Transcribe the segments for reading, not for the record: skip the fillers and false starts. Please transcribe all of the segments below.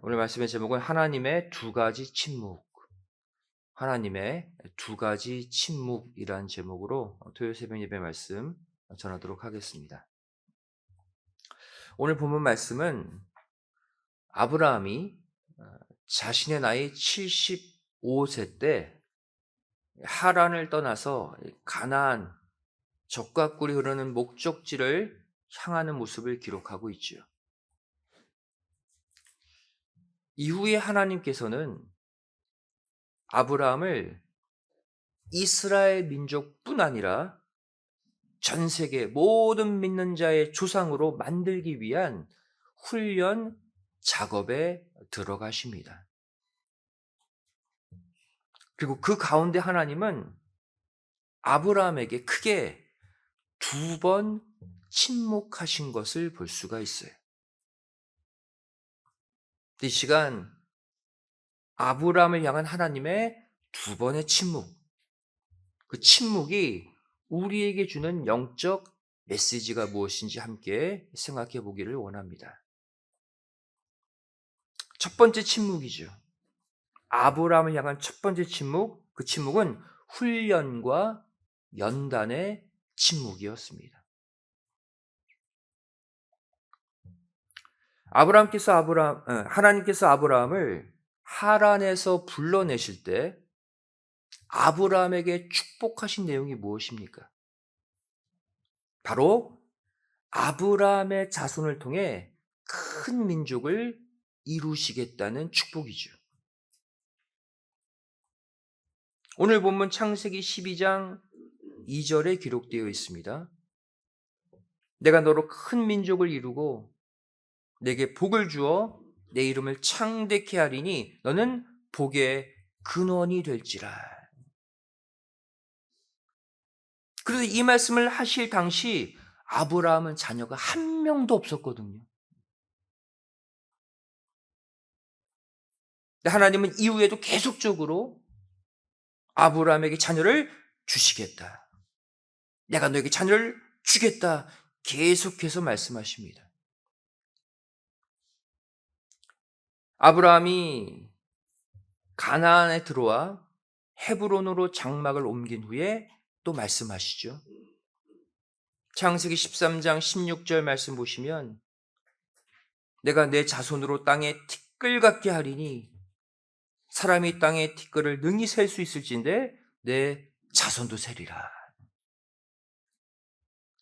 오늘 말씀의 제목은 하나님의 두 가지 침묵. 하나님의 두 가지 침묵이란 제목으로 토요일 새벽 예배 말씀 전하도록 하겠습니다. 오늘 본문 말씀은 아브라함이 자신의 나이 75세 때 하란을 떠나서 가나안 적과 꿀이 흐르는 목적지를 향하는 모습을 기록하고 있죠. 이후에 하나님께서는 아브라함을 이스라엘 민족뿐 아니라 전 세계 모든 믿는 자의 조상으로 만들기 위한 훈련 작업에 들어가십니다. 그리고 그 가운데 하나님은 아브라함에게 크게 두 번 침묵하신 것을 볼 수가 있어요. 이 시간 아브라함을 향한 하나님의 두 번의 침묵, 그 침묵이 우리에게 주는 영적 메시지가 무엇인지 함께 생각해 보기를 원합니다. 첫 번째 침묵이죠. 아브라함을 향한 첫 번째 침묵, 그 침묵은 훈련과 연단의 침묵이었습니다. 하나님께서 아브라함을 하란에서 불러내실 때 아브라함에게 축복하신 내용이 무엇입니까? 바로 아브라함의 자손을 통해 큰 민족을 이루시겠다는 축복이죠. 오늘 본문 창세기 12장 2절에 기록되어 있습니다. 내가 너로 큰 민족을 이루고 내게 복을 주어 내 이름을 창대케 하리니 너는 복의 근원이 될지라. 그래서 이 말씀을 하실 당시 아브라함은 자녀가 한 명도 없었거든요. 근데 하나님은 이후에도 계속적으로 아브라함에게 자녀를 주시겠다. 내가 너에게 자녀를 주겠다. 계속해서 말씀하십니다. 아브라함이 가나안에 들어와 헤브론으로 장막을 옮긴 후에 또 말씀하시죠. 창세기 13장 16절 말씀 보시면 내가 내 자손으로 땅에 티끌 같게 하리니 사람이 땅의 티끌을 능히 셀 수 있을진데 내 자손도 세리라.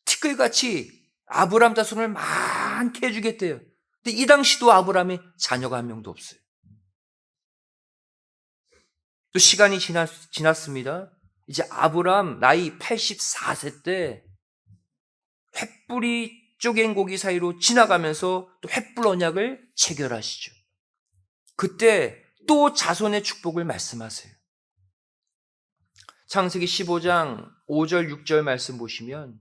티끌같이 아브라함 자손을 많게 해주겠대요. 근데 이 당시도 아브라함의 자녀가 한 명도 없어요. 또 시간이 지났습니다. 이제 아브라함 나이 84세 때 횃불이 쪼갠 고기 사이로 지나가면서 또 횃불 언약을 체결하시죠. 그때 또 자손의 축복을 말씀하세요. 창세기 15장 5절 6절 말씀 보시면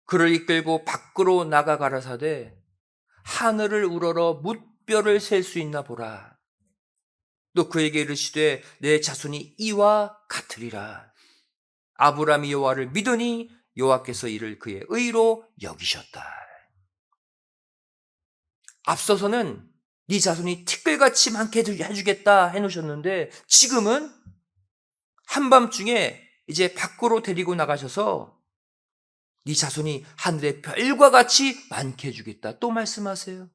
그를 이끌고 밖으로 나가 가라사대 하늘을 우러러 뭇별을 셀 수 있나 보라. 또 그에게 이르시되 내 자손이 이와 같으리라. 아브라함이 여호와를 믿으니 여호와께서 이를 그의 의로 여기셨다. 앞서서는 네 자손이 티끌같이 많게 해주겠다 해놓으셨는데 지금은 한밤중에 이제 밖으로 데리고 나가셔서 네 자손이 하늘의 별과 같이 많게 해주겠다 또 말씀하세요.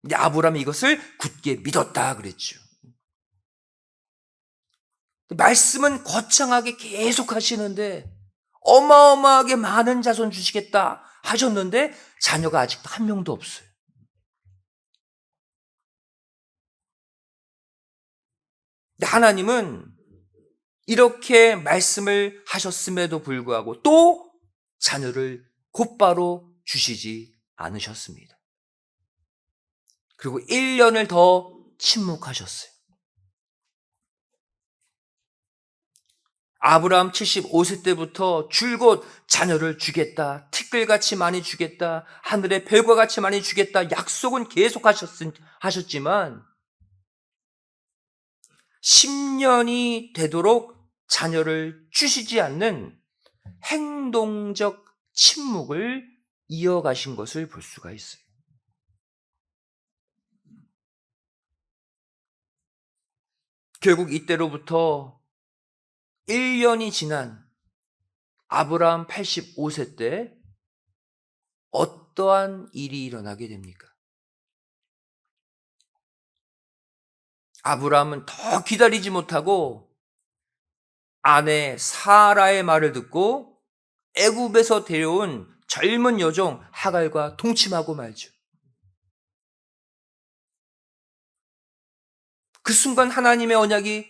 근데 아브라함이 이것을 굳게 믿었다 그랬죠. 말씀은 거창하게 계속 하시는데 어마어마하게 많은 자손 주시겠다 하셨는데 자녀가 아직도 한 명도 없어요. 근데 하나님은 이렇게 말씀을 하셨음에도 불구하고 또 자녀를 곧바로 주시지 않으셨습니다. 그리고 1년을 더 침묵하셨어요. 아브라함 75세 때부터 줄곧 자녀를 주겠다, 티끌같이 많이 주겠다, 하늘의 별과 같이 많이 주겠다 약속은 계속 하셨지만 10년이 되도록 자녀를 주시지 않는 행동적 침묵을 이어가신 것을 볼 수가 있어요. 결국 이때로부터 1년이 지난 아브라함 85세 때 어떠한 일이 일어나게 됩니까? 아브라함은 더 기다리지 못하고 아내 사라의 말을 듣고 애굽에서 데려온 젊은 여종 하갈과 동침하고 말죠. 그 순간 하나님의 언약이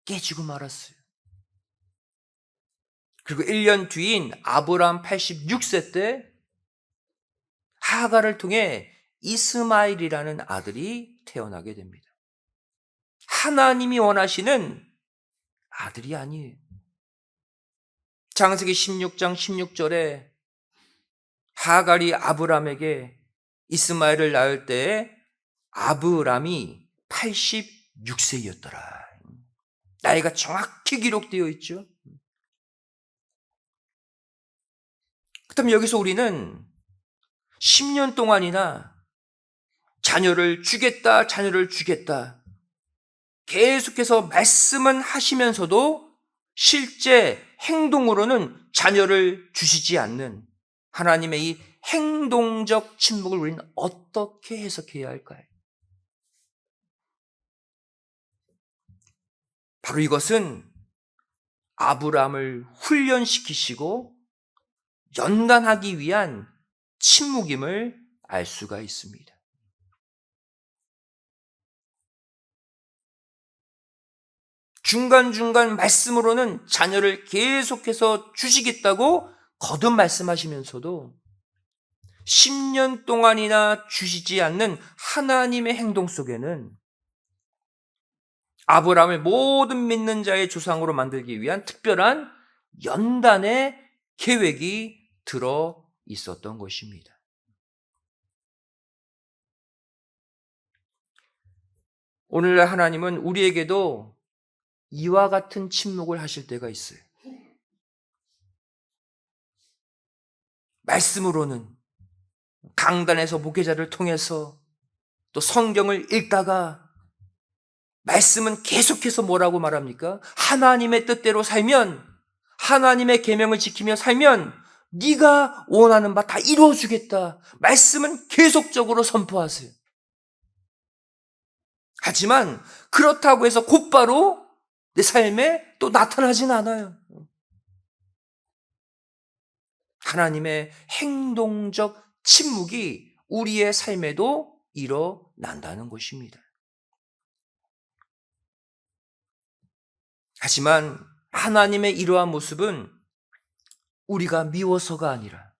깨지고 말았어요. 그리고 1년 뒤인 아브라함 86세 때 하갈을 통해 이스마엘이라는 아들이 태어나게 됩니다. 하나님이 원하시는 아들이 아니에요. 창세기 16장 16절에 하갈이 아브람에게 이스마엘을 낳을 때에 아브람이 86세였더라. 나이가 정확히 기록되어 있죠. 그렇다면 여기서 우리는 10년 동안이나 자녀를 주겠다 계속해서 말씀은 하시면서도 실제 행동으로는 자녀를 주시지 않는 하나님의 이 행동적 침묵을 우리는 어떻게 해석해야 할까요? 바로 이것은 아브라함을 훈련시키시고 연단하기 위한 침묵임을 알 수가 있습니다. 중간중간 말씀으로는 자녀를 계속해서 주시겠다고 거듭 말씀하시면서도 10년 동안이나 주시지 않는 하나님의 행동 속에는 아브라함을 모든 믿는 자의 조상으로 만들기 위한 특별한 연단의 계획이 들어 있었던 것입니다. 오늘날 하나님은 우리에게도 이와 같은 침묵을 하실 때가 있어요. 말씀으로는 강단에서 목회자를 통해서 또 성경을 읽다가 말씀은 계속해서 뭐라고 말합니까? 하나님의 뜻대로 살면, 하나님의 계명을 지키며 살면 네가 원하는 바 다 이루어주겠다. 말씀은 계속적으로 선포하세요. 하지만 그렇다고 해서 곧바로 내 삶에 또 나타나진 않아요. 하나님의 행동적 침묵이 우리의 삶에도 일어난다는 것입니다. 하지만 하나님의 이러한 모습은 우리가 미워서가 아니라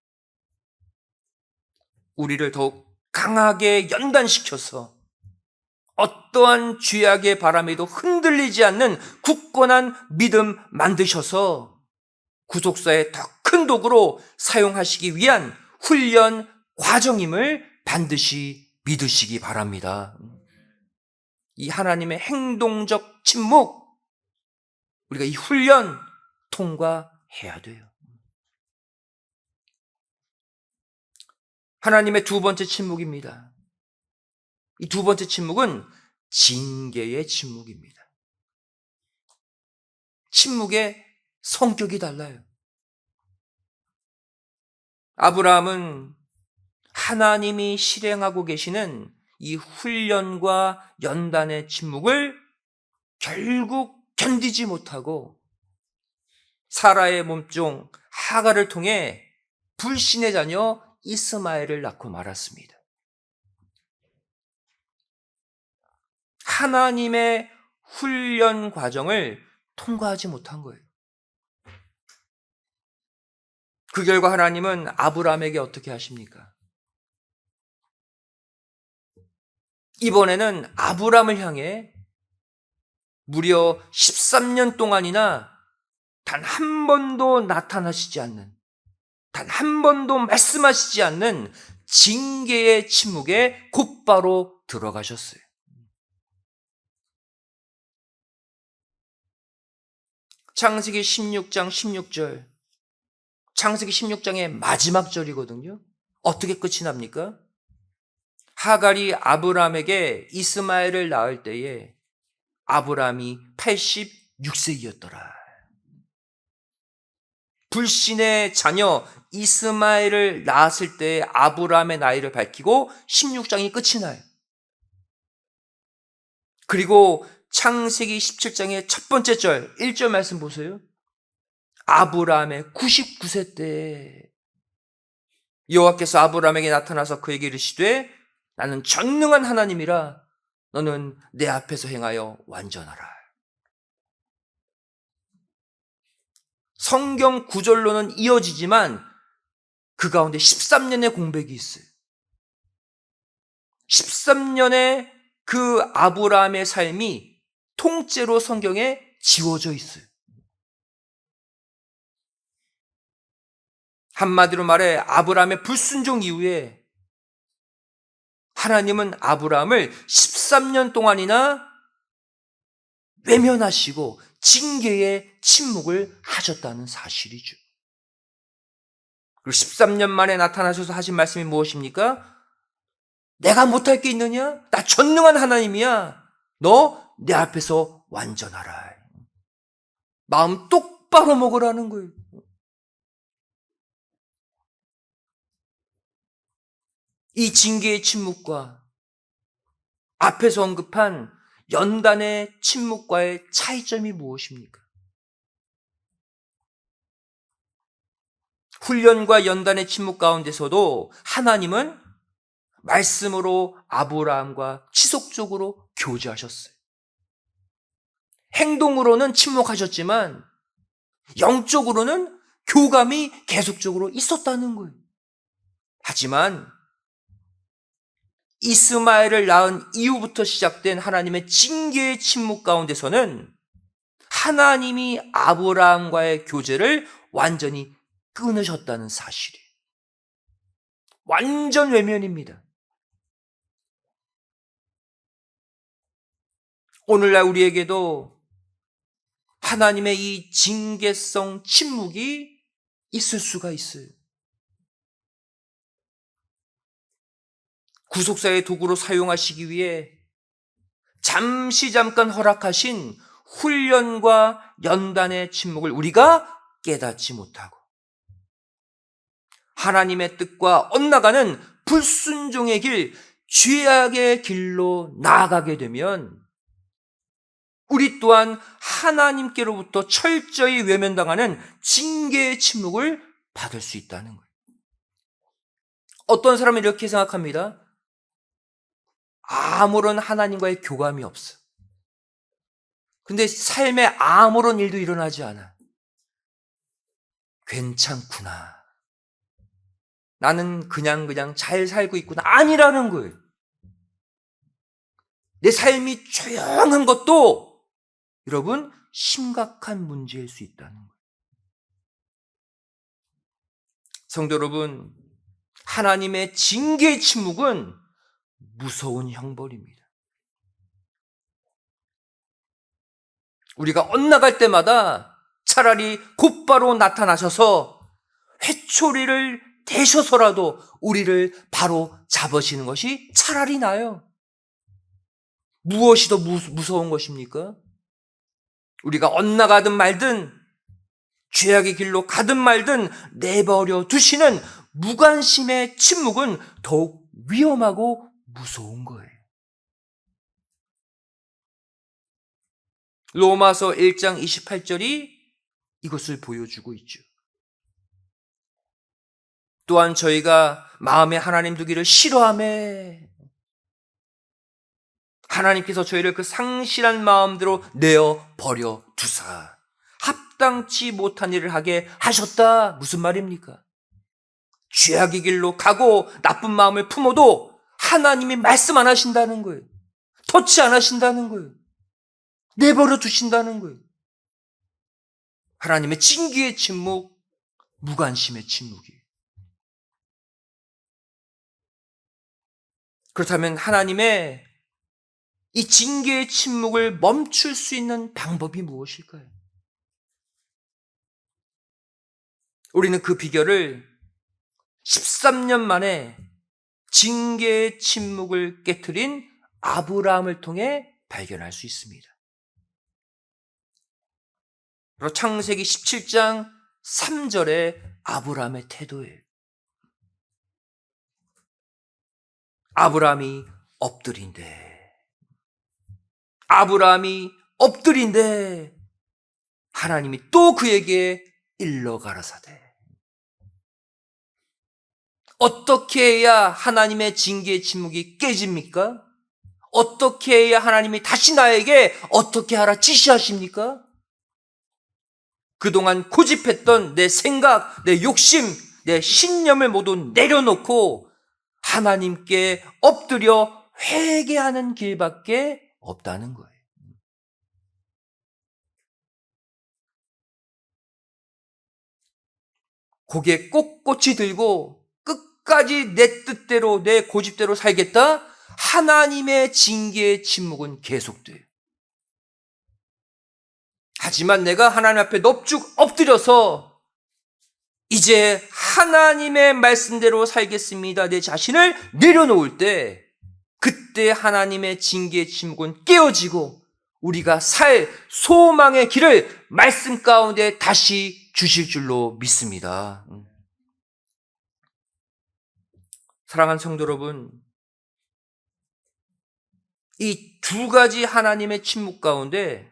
우리를 더욱 강하게 연단시켜서 어떠한 죄악의 바람에도 흔들리지 않는 굳건한 믿음 만드셔서 구속사의 더 큰 도구로 사용하시기 위한 훈련 과정임을 반드시 믿으시기 바랍니다. 이 하나님의 행동적 침묵, 우리가 이 훈련 통과해야 돼요. 하나님의 두 번째 침묵입니다. 이 두 번째 침묵은 징계의 침묵입니다. 침묵의 성격이 달라요. 아브라함은 하나님이 실행하고 계시는 이 훈련과 연단의 침묵을 결국 견디지 못하고 사라의 몸종 하갈을 통해 불신의 자녀 이스마엘을 낳고 말았습니다. 하나님의 훈련 과정을 통과하지 못한 거예요. 그 결과 하나님은 아브라함에게 어떻게 하십니까? 이번에는 아브라함을 향해 무려 13년 동안이나 단 한 번도 나타나시지 않는, 단 한 번도 말씀하시지 않는 징계의 침묵에 곧바로 들어가셨어요. 창세기 16장 16절, 창세기 16장의 마지막 절이거든요. 어떻게 끝이 납니까? 하갈이 아브라함에게 이스마엘을 낳을 때에 아브라함이 86세이었더라. 불신의 자녀 이스마엘을 낳았을 때 아브라함의 나이를 밝히고 16장이 끝이 나요. 그리고 창세기 17장의 첫 번째 절, 1절 말씀 보세요. 아브라함의 99세 때 여호와께서 아브라함에게 나타나서 그에게 이르시되 나는 전능한 하나님이라 너는 내 앞에서 행하여 완전하라. 성경 구절로는 이어지지만 그 가운데 13년의 공백이 있어요. 13년의 그 아브라함의 삶이 통째로 성경에 지워져 있어요. 한마디로 말해 아브라함의 불순종 이후에 하나님은 아브라함을 13년 동안이나 외면하시고 징계의 침묵을 하셨다는 사실이죠. 그리고 13년 만에 나타나셔서 하신 말씀이 무엇입니까? 내가 못할 게 있느냐? 나 전능한 하나님이야. 너 내 앞에서 완전하라. 마음 똑바로 먹으라는 거예요. 이 징계의 침묵과 앞에서 언급한 연단의 침묵과의 차이점이 무엇입니까? 훈련과 연단의 침묵 가운데서도 하나님은 말씀으로 아브라함과 지속적으로 교제하셨어요. 행동으로는 침묵하셨지만 영적으로는 교감이 계속적으로 있었다는 거예요. 하지만 이스마엘을 낳은 이후부터 시작된 하나님의 징계의 침묵 가운데서는 하나님이 아브라함과의 교제를 완전히 끊으셨다는 사실이에요. 완전 외면입니다. 오늘날 우리에게도 하나님의 이 징계성 침묵이 있을 수가 있어요. 구속사의 도구로 사용하시기 위해 잠깐 허락하신 훈련과 연단의 침묵을 우리가 깨닫지 못하고 하나님의 뜻과 엇나가는 불순종의 길, 죄악의 길로 나아가게 되면 우리 또한 하나님께로부터 철저히 외면당하는 징계의 침묵을 받을 수 있다는 거예요. 어떤 사람은 이렇게 생각합니다. 아무런 하나님과의 교감이 없어. 근데 삶에 아무런 일도 일어나지 않아. 괜찮구나. 나는 그냥 잘 살고 있구나. 아니라는 거예요. 내 삶이 조용한 것도 여러분 심각한 문제일 수 있다는 거예요. 성도 여러분, 하나님의 징계의 침묵은 무서운 형벌입니다. 우리가 엇나갈 때마다 차라리 곧바로 나타나셔서 회초리를 대셔서라도 우리를 바로 잡으시는 것이 차라리 나아요. 무엇이 더 무서운 것입니까? 우리가 엇나가든 말든 죄악의 길로 가든 말든 내버려 두시는 무관심의 침묵은 더욱 위험하고 무서운 거예요. 로마서 1장 28절이 이것을 보여주고 있죠. 또한 저희가 마음에 하나님 두기를 싫어하매 하나님께서 저희를 그 상실한 마음대로 내어 버려 두사 합당치 못한 일을 하게 하셨다. 무슨 말입니까? 죄악의 길로 가고 나쁜 마음을 품어도 하나님이 말씀 안 하신다는 거예요. 터치 안 하신다는 거예요. 내버려 두신다는 거예요. 하나님의 징계의 침묵, 무관심의 침묵이에요. 그렇다면 하나님의 이 징계의 침묵을 멈출 수 있는 방법이 무엇일까요? 우리는 그 비결을 13년 만에 징계의 침묵을 깨트린 아브라함을 통해 발견할 수 있습니다. 바로 창세기 17장 3절의 아브라함의 태도예요. 아브라함이 엎드린데 하나님이 또 그에게 일러 가라사대. 어떻게 해야 하나님의 징계의 침묵이 깨집니까? 어떻게 해야 하나님이 다시 나에게 어떻게 하라 지시하십니까? 그동안 고집했던 내 생각, 내 욕심, 내 신념을 모두 내려놓고 하나님께 엎드려 회개하는 길밖에 없다는 거예요. 고개 꼿꼿이 들고 끝까지 내 뜻대로 내 고집대로 살겠다? 하나님의 징계의 침묵은 계속돼요. 하지만 내가 하나님 앞에 넙죽 엎드려서 이제 하나님의 말씀대로 살겠습니다. 내 자신을 내려놓을 때 그때 하나님의 징계의 침묵은 깨어지고 우리가 살 소망의 길을 말씀 가운데 다시 주실 줄로 믿습니다. 사랑하는 성도 여러분, 이 두 가지 하나님의 침묵 가운데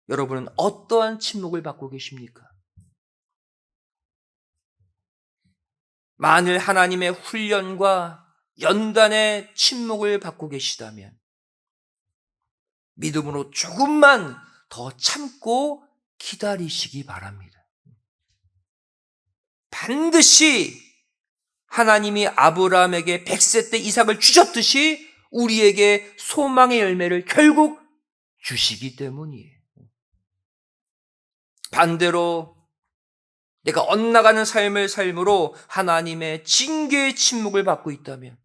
여러분은 어떠한 침묵을 받고 계십니까? 만일 하나님의 훈련과 연단의 침묵을 받고 계시다면 믿음으로 조금만 더 참고 기다리시기 바랍니다. 반드시 하나님이 아브라함에게 100세 때 이삭을 주셨듯이 우리에게 소망의 열매를 결국 주시기 때문이에요. 반대로 내가 엇나가는 삶을 삶으로 하나님의 징계의 침묵을 받고 있다면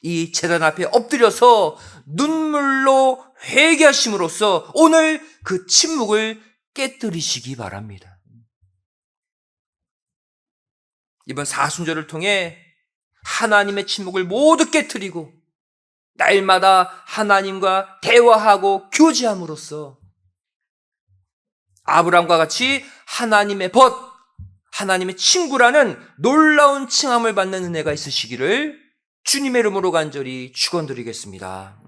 이 제단 앞에 엎드려서 눈물로 회개하심으로써 오늘 그 침묵을 깨뜨리시기 바랍니다. 이번 사순절을 통해 하나님의 침묵을 모두 깨뜨리고 날마다 하나님과 대화하고 교제함으로써 아브라함과 같이 하나님의 벗, 하나님의 친구라는 놀라운 칭함을 받는 은혜가 있으시기를 주님의 이름으로 간절히 축원드리겠습니다.